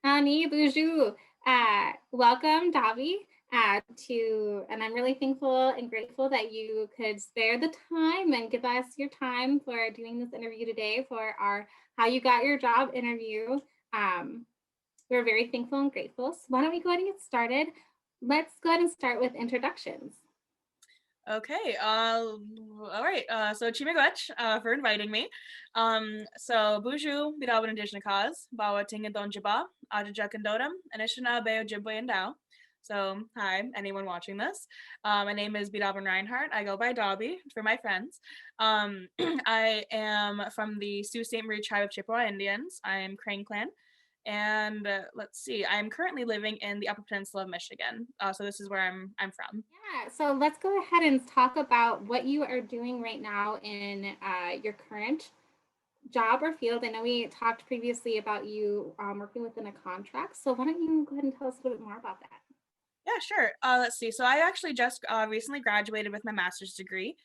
Ani Buju. Welcome, Davi, and I'm really thankful and grateful that you could spare the time and give us your time for doing this interview today for our How You Got Your Job interview. Um, we're very thankful and grateful. So why don't we go ahead and get started? Let's go ahead and start with introductions. Okay, all right, so Chimigwech, for inviting me. So Buju, Biidaaban Reinhardt, Bawa Tingadon Jaba, Ajaja Kandodam, Anishina Bayo Jibwayandao. So, hi, anyone watching this. My name is Biidaaban Reinhardt. I go by Dobby for my friends. I am from the Sault Ste. Marie tribe of Chippewa Indians. I am Crane Clan. And let's see, I'm currently living in the Upper Peninsula of Michigan. So this is where I'm from. Yeah, so let's go ahead and talk about what you are doing right now in your current job or field. I know we talked previously about you working within a contract. So why don't you go ahead and tell us a little bit more about that? Yeah, sure. Let's see. So I actually just recently graduated with my master's degree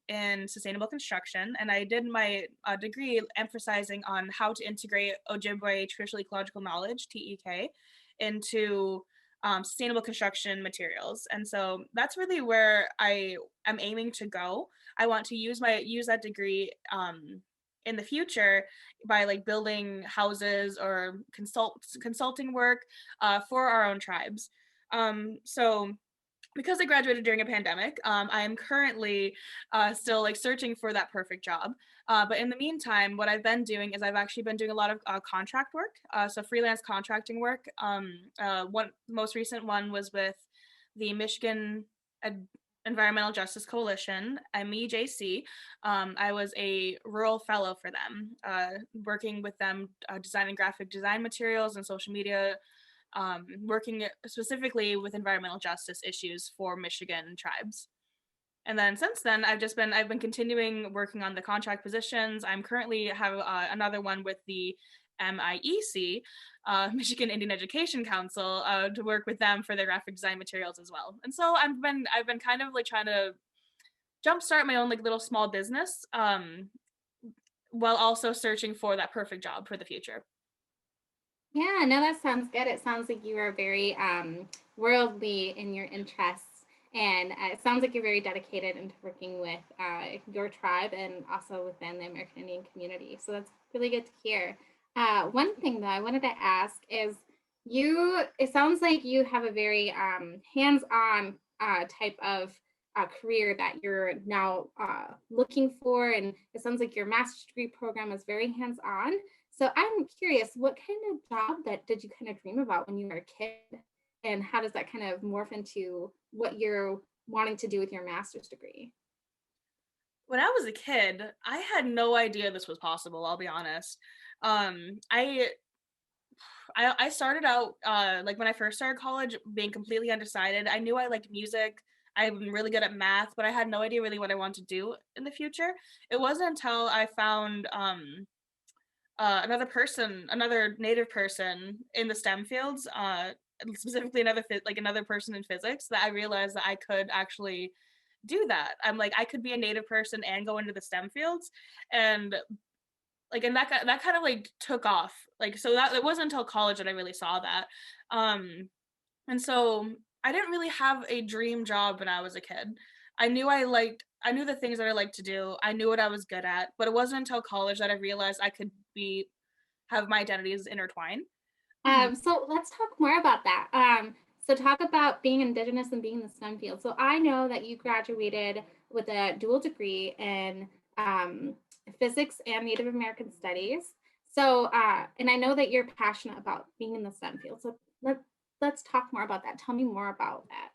in sustainable construction, and I did my degree emphasizing on how to integrate Ojibwe traditional ecological knowledge (TEK) into sustainable construction materials. And so that's really where I am aiming to go. I want to use that degree in the future by like building houses or consulting work for our own tribes. So because I graduated during a pandemic, I am currently still like searching for that perfect job. But in the meantime, what I've been doing is I've actually been doing a lot of contract work, so freelance contracting work. One most recent one was with the Michigan Environmental Justice Coalition, MEJC. I was a rural fellow for them, working with them, designing graphic design materials and social media, working specifically with environmental justice issues for Michigan tribes. And then since then, I've been continuing working on the contract positions. I'm currently have another one with the MIEC, Michigan Indian Education Council, to work with them for their graphic design materials as well. And so I've been kind of like trying to jumpstart my own like little small business, while also searching for that perfect job for the future. Yeah, no, that sounds good. It sounds like you are very worldly in your interests, and it sounds like you're very dedicated into working with your tribe and also within the American Indian community. So that's really good to hear. One thing, though, I wanted to ask is it sounds like you have a very hands on type of career that you're now looking for. And it sounds like your master's degree program is very hands on. So I'm curious, what kind of job that did you kind of dream about when you were a kid? And how does that kind of morph into what you're wanting to do with your master's degree? When I was a kid, I had no idea this was possible, I'll be honest. Um, I I started out like when I first started college being completely undecided. I knew I liked music. I'm really good at math, but I had no idea really what I wanted to do in the future. It wasn't until I found another native person in the STEM fields, specifically another person in physics, that I realized that I could actually do that. I'm like I could be a native person and go into the STEM fields, and that kind of like took off. Like so that it wasn't until college that I really saw that. Um, and so I didn't really have a dream job when I was a kid. I knew the things that I liked to do. I knew what I was good at, but it wasn't until college that I realized I could be have my identities intertwined. So let's talk more about that. So talk about being Indigenous and being in the STEM field. So I know that you graduated with a dual degree in physics and Native American studies. So, and I know that you're passionate about being in the STEM field. So let's talk more about that. Tell me more about that.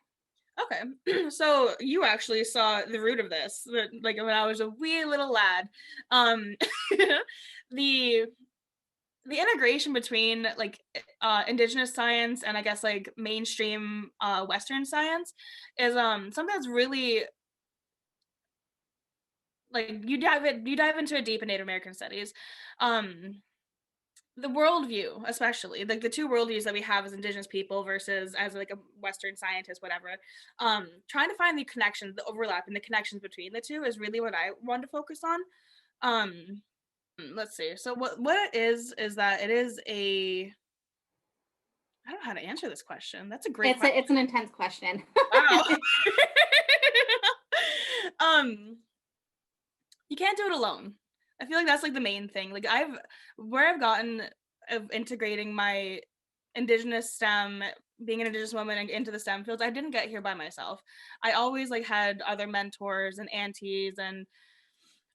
Okay, so you actually saw the root of this, like when I was a wee little lad. Um, the the integration between like indigenous science and I guess like mainstream western science is something that's really like you dive into it deep in Native American studies. um the worldview, especially like the two worldviews that we have as indigenous people versus as like a western scientist, whatever, trying to find the connections, the overlap and the connections between the two is really what I want to focus on. Let's see. So what it is that it is a I don't know how to answer this question. That's a great question. It's an intense question. Wow. um, you can't do it alone. I feel like that's like the main thing. Like where I've gotten of integrating my Indigenous STEM, being an Indigenous woman and into the STEM fields, I didn't get here by myself. I always like had other mentors and aunties and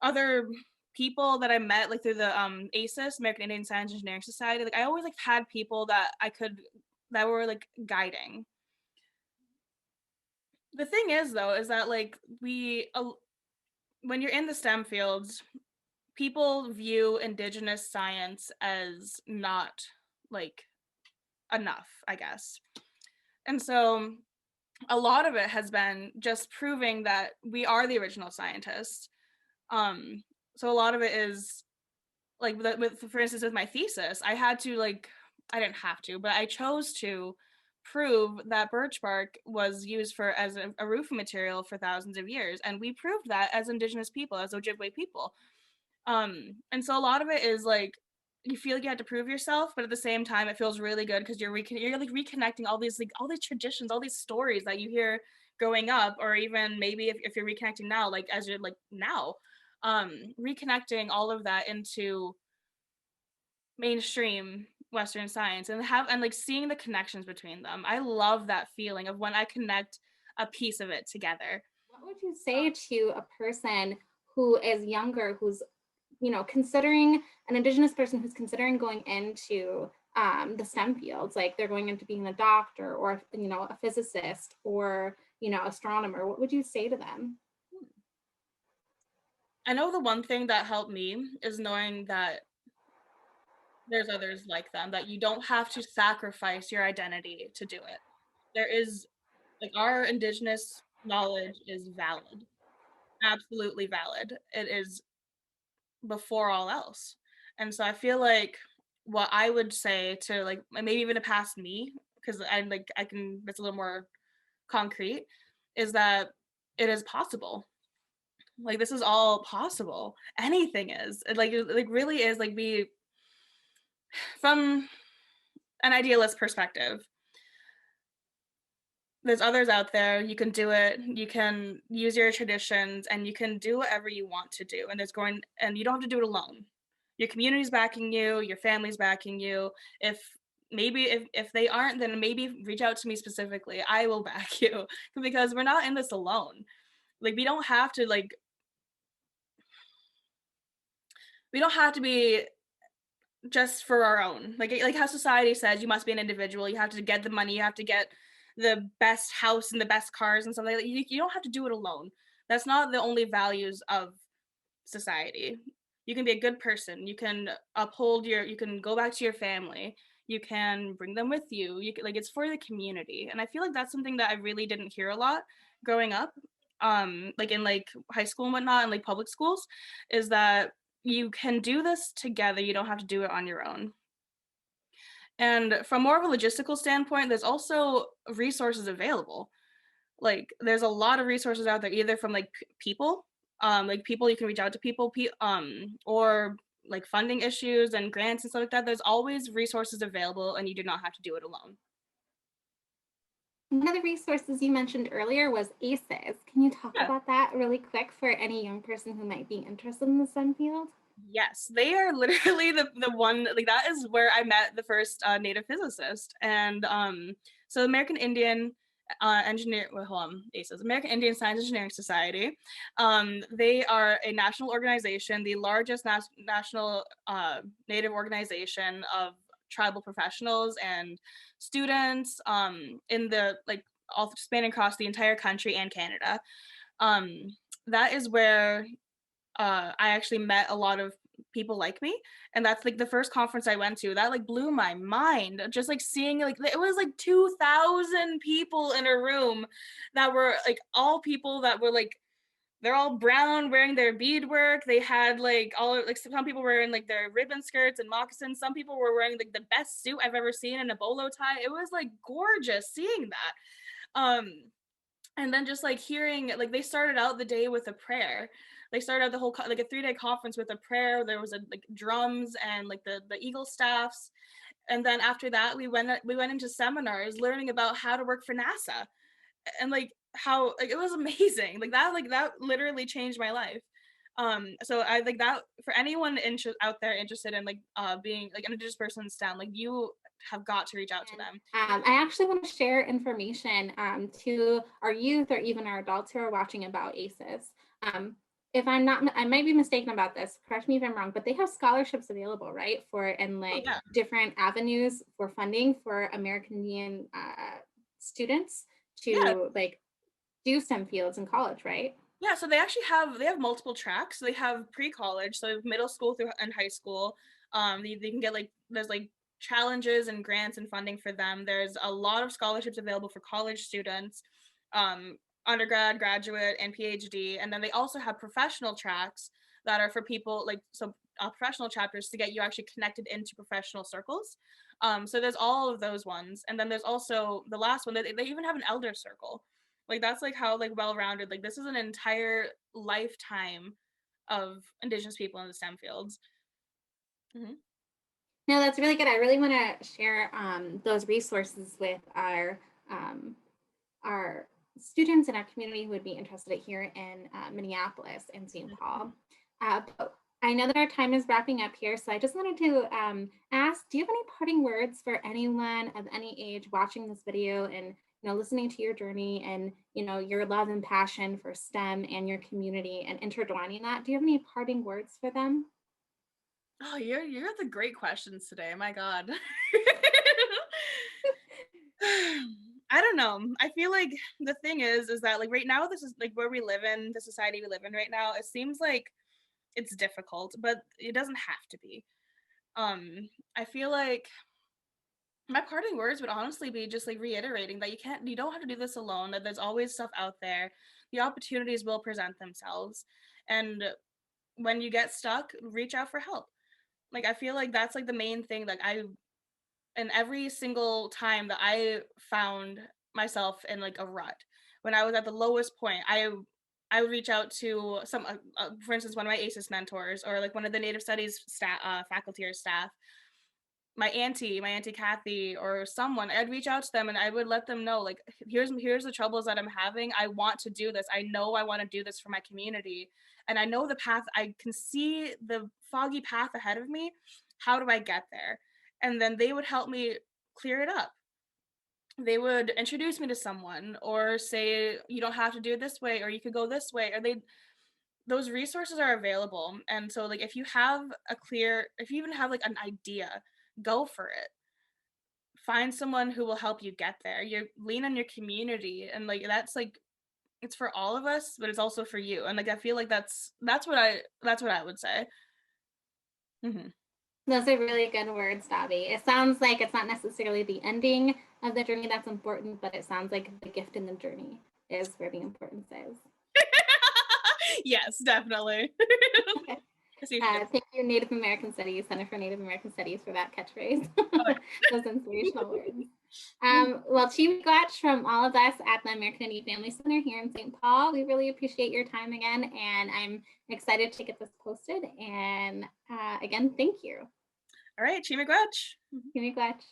other people that I met like through the ASIS, American Indian Science Engineering Society. Like I always like had people that were like guiding. The thing is though is that like when you're in the STEM fields, people view Indigenous science as not like enough, I guess. And so a lot of it has been just proving that we are the original scientists. So a lot of it is like for instance, with my thesis, I didn't have to, but I chose to prove that birch bark was used as a roofing material for thousands of years, and we proved that as Indigenous people, as Ojibwe people. And so a lot of it is like you feel like you have to prove yourself, but at the same time, it feels really good because you're like reconnecting all these traditions, all these stories that you hear growing up, or even maybe if you're reconnecting now, like as you're like now, reconnecting all of that into mainstream Western science and like seeing the connections between them. I love that feeling of when I connect a piece of it together. What would you say to a person who is younger, who's, considering an Indigenous person who's considering going into the STEM fields, like they're going into being a doctor or, a physicist or, astronomer? What would you say to them? I know the one thing that helped me is knowing that there's others like them, that you don't have to sacrifice your identity to do it. There is, like, our Indigenous knowledge is valid, absolutely valid. It is before all else. And so I feel like what I would say to like maybe even to past me, because I can, it's a little more concrete, is that it is possible. Like this is all possible. Anything is. It really is like from an idealist perspective, there's others out there. You can do it. You can use your traditions and you can do whatever you want to do. And you don't have to do it alone. Your community's backing you, your family's backing you. If they aren't, then maybe reach out to me specifically. I will back you because we're not in this alone. Like we don't have to be just for our own. Like how society says you must be an individual, you have to get the money, you have to get the best house and the best cars and something like that. You don't have to do it alone. That's not the only values of society. You can be a good person, you can you can go back to your family, you can bring them with you, like it's for the community. And I feel like that's something that I really didn't hear a lot growing up, like in like high school and whatnot and like public schools, is that you can do this together, you don't have to do it on your own. And from more of a logistical standpoint, there's also resources available. Like there's a lot of resources out there, either from like people, like people you can reach out to people, or like funding issues and grants and stuff like that. There's always resources available, and you do not have to do it alone. One of the resources you mentioned earlier was ACEs. Can you talk Yeah. about that really quick for any young person who might be interested in the STEM field? Yes, they are literally the one, like that is where I met the first native physicist. And so American Indian ACES, American Indian Science Engineering Society. They are a national organization, the largest national native organization of tribal professionals and students in the like all spanning across the entire country and Canada. That is where I actually met a lot of people like me, and that's like the first conference I went to that like blew my mind, just like seeing like it was like 2,000 people in a room that were like all people that were like they're all brown wearing their beadwork. They had like all like some people were in like their ribbon skirts and moccasins, some people were wearing like the best suit I've ever seen in a bolo tie. It was like gorgeous seeing that. And then just like hearing like they started out the day with a prayer. They started out the whole like a 3-day conference with a prayer. There was like drums and like the eagle staffs, And then after that, we went into seminars learning about how to work for NASA, and like how like it was amazing. Like that literally changed my life. So I like that for anyone out there interested in like being like an indigenous person in STEM, like you have got to reach out to And them. I actually want to share information to our youth or even our adults who are watching about ACEs. Um, if I'm not, I might be mistaken about this. Correct me if I'm wrong, but they have scholarships available, right? For and Oh like yeah. different avenues for funding for American Indian students Yeah. to like do STEM fields in college, right? Yeah, so they have multiple tracks. So they have pre-college, so middle school through and high school. They can get like there's like challenges and grants and funding for them. There's a lot of scholarships available for college students, um, undergrad, graduate, and PhD. And then they also have professional tracks that are for people like professional chapters to get you actually connected into professional circles. So there's all of those ones, and then there's also the last one. They even have an elder circle, like that's like how like well-rounded, like this is an entire lifetime of indigenous people in the STEM fields. Hmm. No, that's really good. I really want to share those resources with um, our students in our community who would be interested here in Minneapolis and St. Paul. But I know that our time is wrapping up here, so I just wanted to ask, do you have any parting words for anyone of any age watching this video and listening to your journey and your love and passion for STEM and your community and intertwining that? Do you have any parting words for them? Oh, you're the great questions today. My God. I don't know. I feel like the thing is that like right now, this is like where we live in, the society we live in right now. It seems like it's difficult, but it doesn't have to be. I feel like my parting words would honestly be just like reiterating that you don't have to do this alone, that there's always stuff out there. The opportunities will present themselves. And when you get stuck, reach out for help. Like I feel like that's like the main thing. Like and every single time that I found myself in like a rut, when I was at the lowest point, I would reach out to for instance, one of my ACES mentors or like one of the Native Studies faculty or staff, my auntie Kathy, or someone. I'd reach out to them and I would let them know, like, here's the troubles that I'm having. I want to do this. I know I want to do this for my community. And I know the path, I can see the foggy path ahead of me. How do I get there? And then they would help me clear it up. They would introduce me to someone or say, you don't have to do it this way, or you could go this way. Or those resources are available. And so like if you even have like an idea, go for it. Find someone who will help you get there. You lean on your community, and like that's like it's for all of us, but it's also for you. And like I feel like that's what I would say. Hmm. Those are really good words, Dobby. It sounds like it's not necessarily the ending of the journey that's important, but it sounds like the gift in the journey is where the importance is. Yes, definitely. I see what you did. Thank you, Native American Studies, Center for Native American Studies, for that catchphrase. Oh, Those inspirational words. yeah. Well, Chief Gotch, from all of us at the American Indian Family Center here in St. Paul, we really appreciate your time again, and I'm excited to get this posted. And again, thank you. All right, Chima Grudge. Chief Gotch.